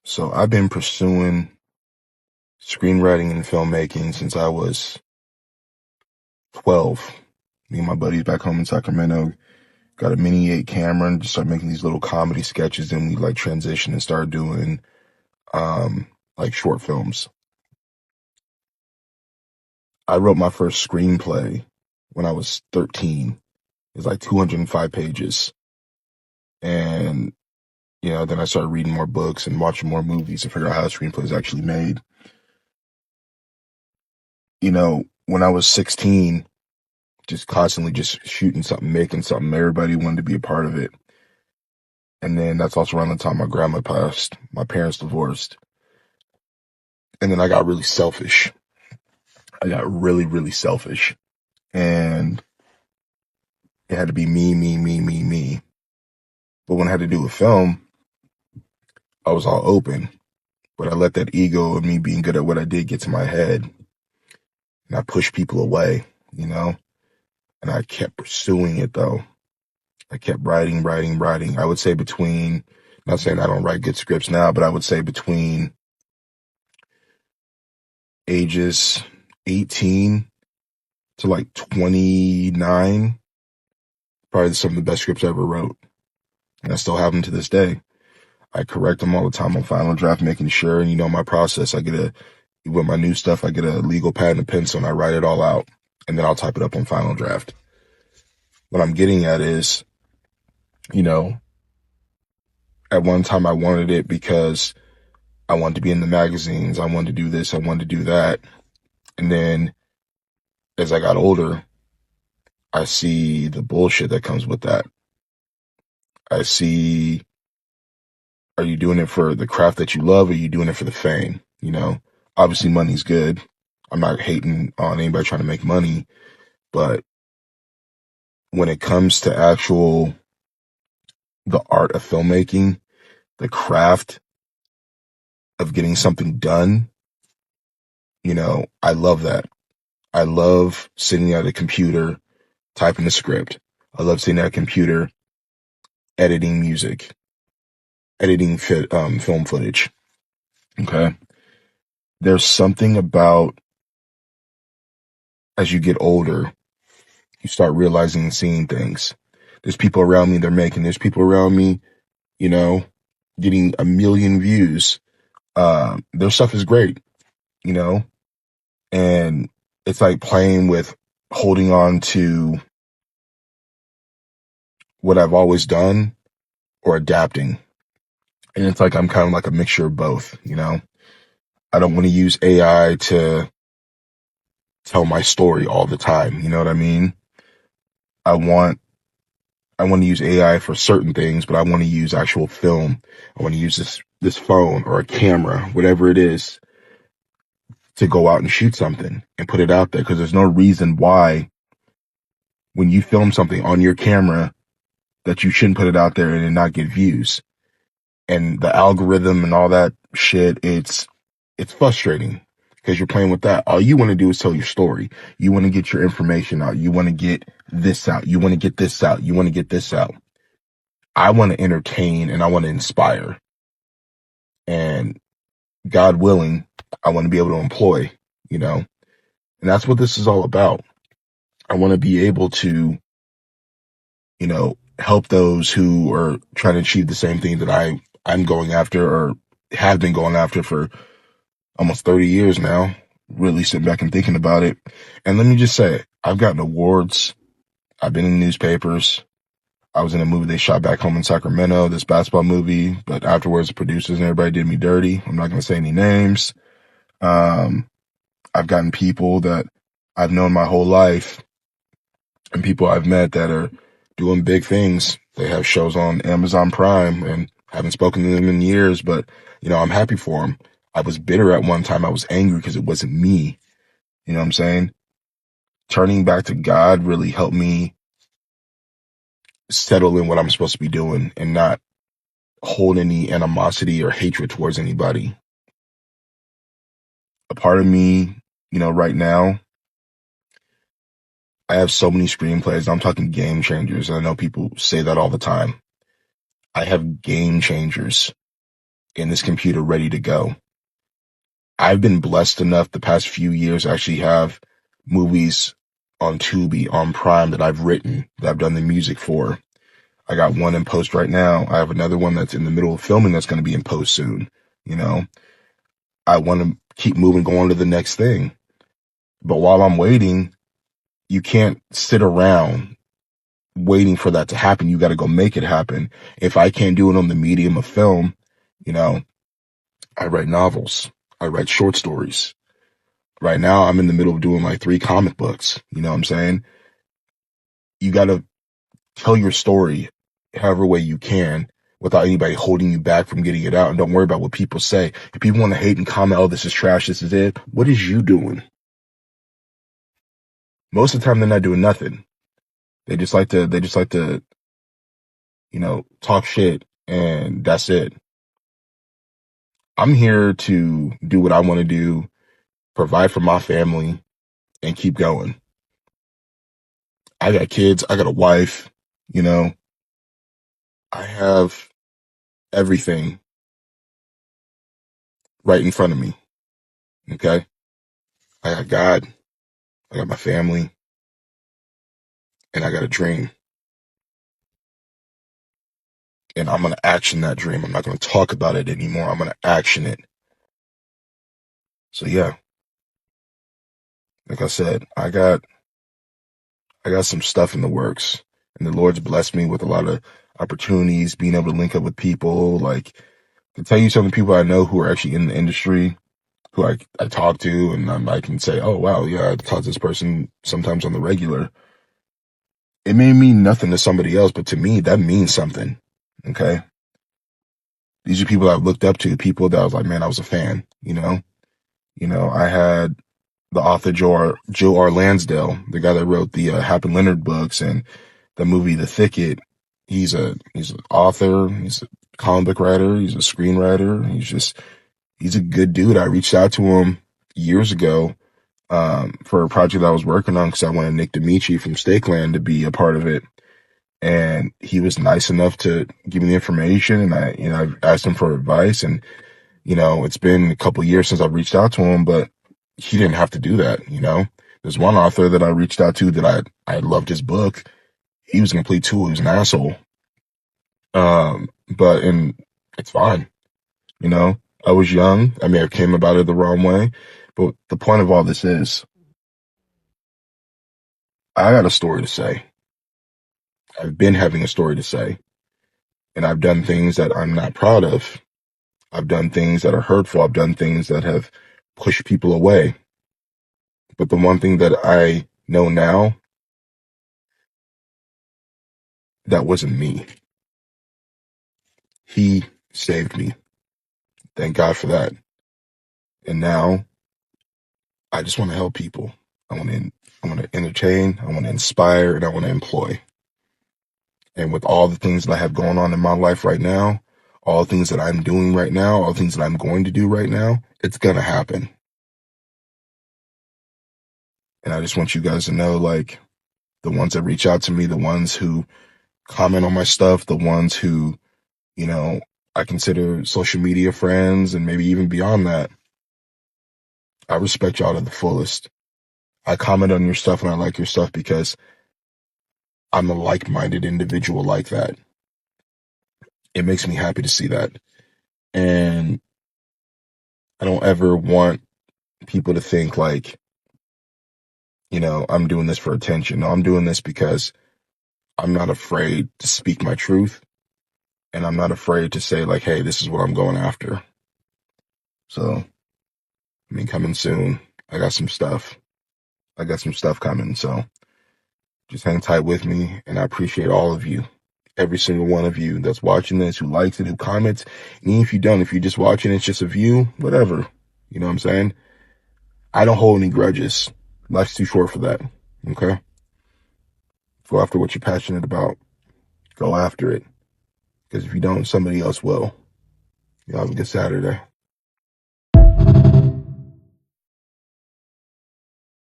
So I've been pursuing screenwriting and filmmaking since I was 12. Me and my buddies back home in Sacramento got a Mini 8 camera and just started making these little comedy sketches. Then we like transitioned and started doing like short films. I wrote my first screenplay when I was 13. It's like 205 pages. And then I started reading more books and watching more movies to figure out how a screenplay is actually made. When I was 16, just constantly just shooting something, making something. Everybody wanted to be a part of it. And then that's also around the time my grandma passed, my parents divorced. And then I got really selfish. I got really, really selfish. And it had to be me, me, me, me, me. But when I had to do a film, I was all open. But I let that ego of me being good at what I did get to my head. And I pushed people away, And I kept pursuing it though. I kept writing. I would say not saying I don't write good scripts now, but I would say between ages 18 to like 29, probably some of the best scripts I ever wrote. And I still have them to this day. I correct them all the time on Final Draft, making sure, and my process, with my new stuff, I get a legal pad and a pencil and I write it all out and then I'll type it up on Final Draft. What I'm getting at is, at one time I wanted it because I wanted to be in the magazines. I wanted to do this. I wanted to do that. And then as I got older, I see the bullshit that comes with that. I see, are you doing it for the craft that you love or are you doing it for the fame? Obviously money's good. I'm not hating on anybody trying to make money, but when it comes to the art of filmmaking, the craft of getting something done, I love that. I love sitting at a computer, typing a script. I love sitting at a computer, editing music, editing film footage. Okay. There's something about, as you get older, you start realizing and seeing things. There's people around me there's people around me, getting 1 million views. Their stuff is great, and it's like playing with holding on to what I've always done or adapting. And it's like I'm kind of like a mixture of both, I don't want to use AI to tell my story all the time. You know what I mean? I want to use AI for certain things, but I want to use actual film. I want to use this phone or a camera, whatever it is, to go out and shoot something and put it out there. Because there's no reason why when you film something on your camera that you shouldn't put it out there and it not get views. And the algorithm and all that shit, it's frustrating because you're playing with that. All you want to do is tell your story. You want to get your information out. You want to get this out. You want to get this out. You want to get this out. I want to entertain and I want to inspire. And God willing, I want to be able to employ, and that's what this is all about. I want to be able to, help those who are trying to achieve the same thing that I'm going after or have been going after for almost 30 years now, really sitting back and thinking about it. And let me just say, I've gotten awards. I've been in newspapers. I was in a movie they shot back home in Sacramento, this basketball movie, but afterwards the producers and everybody did me dirty. I'm not going to say any names. I've gotten people that I've known my whole life and people I've met that are doing big things. They have shows on Amazon Prime and haven't spoken to them in years, but I'm happy for them. I was bitter at one time. I was angry because it wasn't me. You know what I'm saying? Turning back to God really helped me settle in what I'm supposed to be doing and not hold any animosity or hatred towards anybody. A part of me, right now, I have so many screenplays. I'm talking game changers. I know people say that all the time. I have game changers and this computer ready to go. I've been blessed enough the past few years to actually have movies on Tubi, on Prime that I've written, that I've done the music for. I got one in post right now. I have another one that's in the middle of filming that's going to be in post soon. You know, I want to keep moving, go on to the next thing. But while I'm waiting, you can't sit around waiting for that to happen. You got to go make it happen. If I can't do it on the medium of film, you know, I write novels. I write short stories. Right now, I'm in the middle of doing like 3 comic books. You know what I'm saying? You got to tell your story however way you can without anybody holding you back from getting it out. And don't worry about what people say. If people want to hate and comment, oh, this is trash, this is it. What is you doing? Most of the time, they're not doing nothing. They just like to, talk shit, and that's it. I'm here to do what I want to do, provide for my family, and keep going. I got kids. I got a wife. You know, I have everything right in front of me. Okay. I got God. I got my family, and I got a dream. And I'm going to action that dream. I'm not going to talk about it anymore. I'm going to action it. So yeah, like I said, I got some stuff in the works, and the Lord's blessed me with a lot of opportunities, being able to link up with people. Like, to tell you some of the people I know who are actually in the industry, who I talk to, and I can say, oh, wow, yeah, I talk to this person sometimes on the regular. It may mean nothing to somebody else, but to me, that means something. Okay. These are people I've looked up to, people that I was like, man, I was a fan, you know? I had the author Joe R. Lansdale, the guy that wrote the Happen Leonard books and the movie The Thicket. He's an author, he's a comic book writer, he's a screenwriter. He's a good dude. I reached out to him years ago for a project I was working on because I wanted Nick Dimitri from Stakeland to be a part of it. And he was nice enough to give me the information, and I asked him for advice. And it's been a couple of years since I've reached out to him, but he didn't have to do that. There's one author that I reached out to that I loved his book. He was a complete tool. He was an asshole. But it's fine. I was young. I may have came about it the wrong way, but the point of all this is I got a story to say. I've been having a story to say, and I've done things that I'm not proud of. I've done things that are hurtful. I've done things that have pushed people away. But the one thing that I know now, that wasn't me. He saved me. Thank God for that. And now I just want to help people. I want to entertain, I want to inspire, and I want to employ. And with all the things that I have going on in my life right now, all the things that I'm doing right now, all the things that I'm going to do right now, it's going to happen. And I just want you guys to know, like, the ones that reach out to me, the ones who comment on my stuff, the ones who, I consider social media friends, and maybe even beyond that, I respect y'all to the fullest. I comment on your stuff and I like your stuff because I'm a like-minded individual like that. It makes me happy to see that. And I don't ever want people to think like, I'm doing this for attention. No, I'm doing this because I'm not afraid to speak my truth. And I'm not afraid to say like, hey, this is what I'm going after. So, coming soon. I got some stuff coming. So just hang tight with me. And I appreciate all of you. Every single one of you that's watching this, who likes it, who comments. And even if you don't, if you're just watching, it's just a view, whatever. You know what I'm saying? I don't hold any grudges. Life's too short for that. Okay? Go after what you're passionate about. Go after it. Because if you don't, somebody else will. Y'all have a good Saturday.